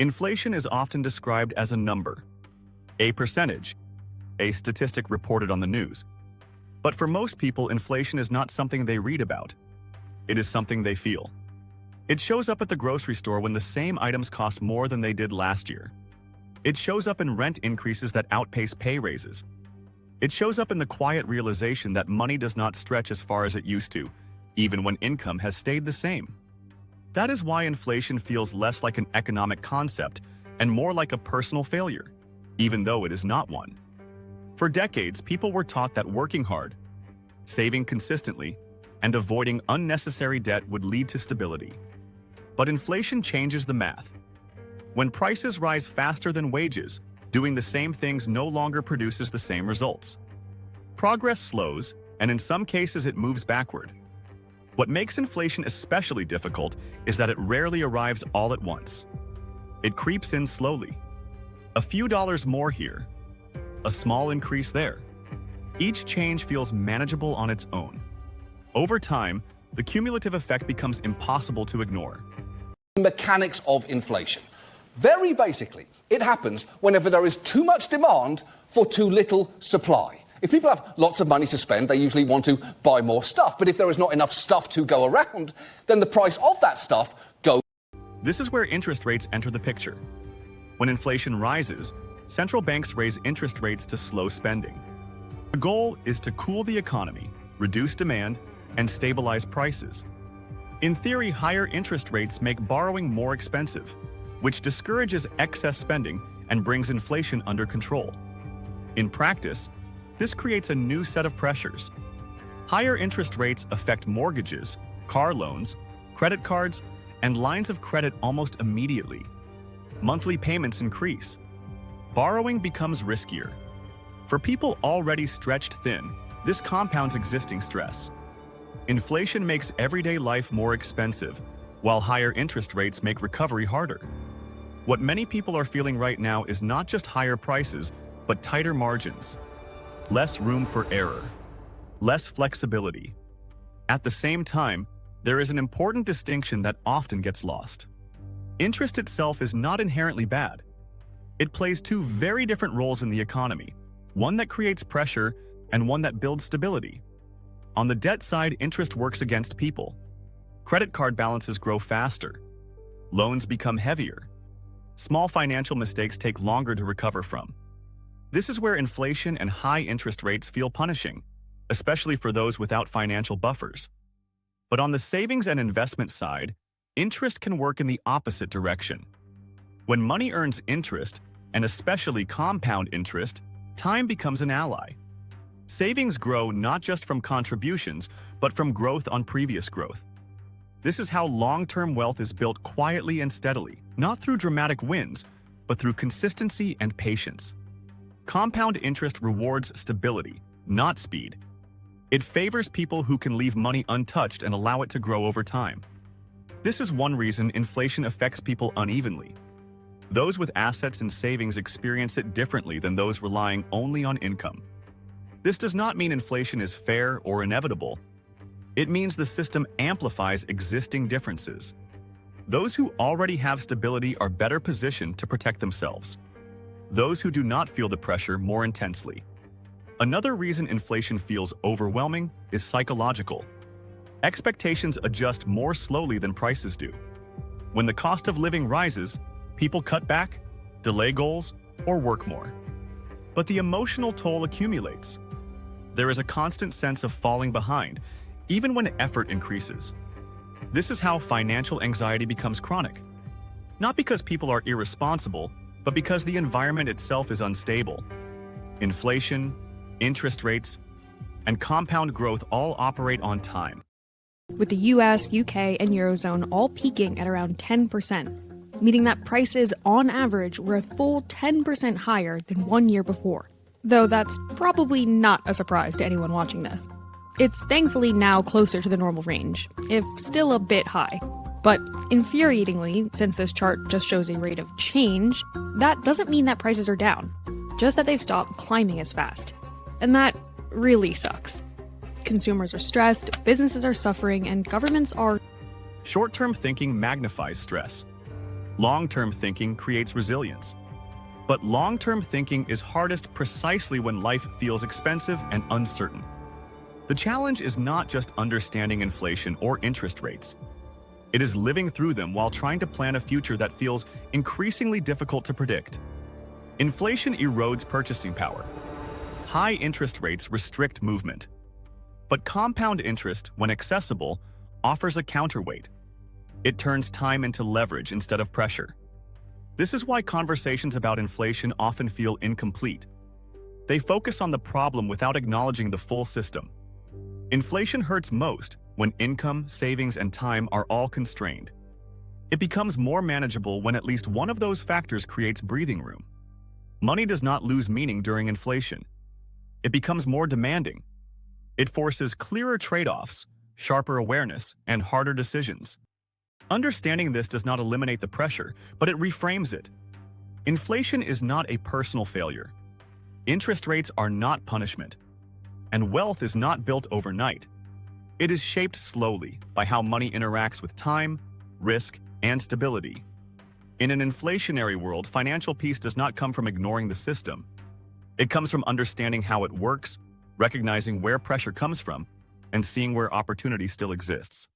Inflation is often described as a number, a percentage, a statistic reported on the news. But for most people, inflation is not something they read about. It is something they feel. It shows up at the grocery store when the same items cost more than they did last year. It shows up in rent increases that outpace pay raises. It shows up in the quiet realization that money does not stretch as far as it used to, even when income has stayed the same. That is why inflation feels less like an economic concept and more like a personal failure, even though it is not one. For decades, people were taught that working hard, saving consistently, and avoiding unnecessary debt would lead to stability. But inflation changes the math. When prices rise faster than wages, doing the same things no longer produces the same results. Progress slows, and in some cases it moves backward. What makes inflation especially difficult is that it rarely arrives all at once. It creeps in slowly. A few dollars more here, a small increase there. Each change feels manageable on its own. Over time, the cumulative effect becomes impossible to ignore. Mechanics of inflation. Very basically, it happens whenever there is too much demand for too little supply. If people have lots of money to spend, they usually want to buy more stuff. But if there is not enough stuff to go around, then the price of that stuff goes. This is where interest rates enter the picture. When inflation rises, central banks raise interest rates to slow spending. The goal is to cool the economy, reduce demand, and stabilize prices. In theory, higher interest rates make borrowing more expensive, which discourages excess spending and brings inflation under control. In practice, this creates a new set of pressures. Higher interest rates affect mortgages, car loans, credit cards, and lines of credit almost immediately. Monthly payments increase. Borrowing becomes riskier. For people already stretched thin, this compounds existing stress. Inflation makes everyday life more expensive, while higher interest rates make recovery harder. What many people are feeling right now is not just higher prices, but tighter margins. Less room for error, less flexibility. At the same time, there is an important distinction that often gets lost. Interest itself is not inherently bad. It plays two very different roles in the economy, one that creates pressure and one that builds stability. On the debt side, interest works against people. Credit card balances grow faster. Loans become heavier. Small financial mistakes take longer to recover from. This is where inflation and high interest rates feel punishing, especially for those without financial buffers. But on the savings and investment side, interest can work in the opposite direction. When money earns interest, and especially compound interest, time becomes an ally. Savings grow not just from contributions, but from growth on previous growth. This is how long-term wealth is built quietly and steadily, not through dramatic wins, but through consistency and patience. Compound interest rewards stability, not speed. It favors people who can leave money untouched and allow it to grow over time. This is one reason inflation affects people unevenly. Those with assets and savings experience it differently than those relying only on income. This does not mean inflation is fair or inevitable. It means the system amplifies existing differences. Those who already have stability are better positioned to protect themselves. Those who do not feel the pressure more intensely. Another reason inflation feels overwhelming is psychological. Expectations adjust more slowly than prices do. When the cost of living rises, people cut back, delay goals, or work more. But the emotional toll accumulates. There is a constant sense of falling behind, even when effort increases. This is how financial anxiety becomes chronic. Not because people are irresponsible, but because the environment itself is unstable. Inflation, interest rates, and compound growth all operate on time. With the US, UK, and Eurozone all peaking at around 10%, meaning that prices on average were a full 10% higher than 1 year before. Though that's probably not a surprise to anyone watching this. It's thankfully now closer to the normal range, if still a bit high. But infuriatingly, since this chart just shows a rate of change, that doesn't mean that prices are down, just that they've stopped climbing as fast. And that really sucks. Consumers are stressed, businesses are suffering, and governments are... Short-term thinking magnifies stress. Long-term thinking creates resilience. But long-term thinking is hardest precisely when life feels expensive and uncertain. The challenge is not just understanding inflation or interest rates. It is living through them while trying to plan a future that feels increasingly difficult to predict. Inflation erodes purchasing power. High interest rates restrict movement. But compound interest, when accessible, offers a counterweight. It turns time into leverage instead of pressure. This is why conversations about inflation often feel incomplete. They focus on the problem without acknowledging the full system. Inflation hurts most when income, savings, and time are all constrained. It becomes more manageable when at least one of those factors creates breathing room. Money does not lose meaning during inflation. It becomes more demanding. It forces clearer trade-offs, sharper awareness, and harder decisions. Understanding this does not eliminate the pressure, but it reframes it. Inflation is not a personal failure. Interest rates are not punishment. And wealth is not built overnight. It is shaped slowly by how money interacts with time, risk, and stability. In an inflationary world, financial peace does not come from ignoring the system. It comes from understanding how it works, recognizing where pressure comes from, and seeing where opportunity still exists.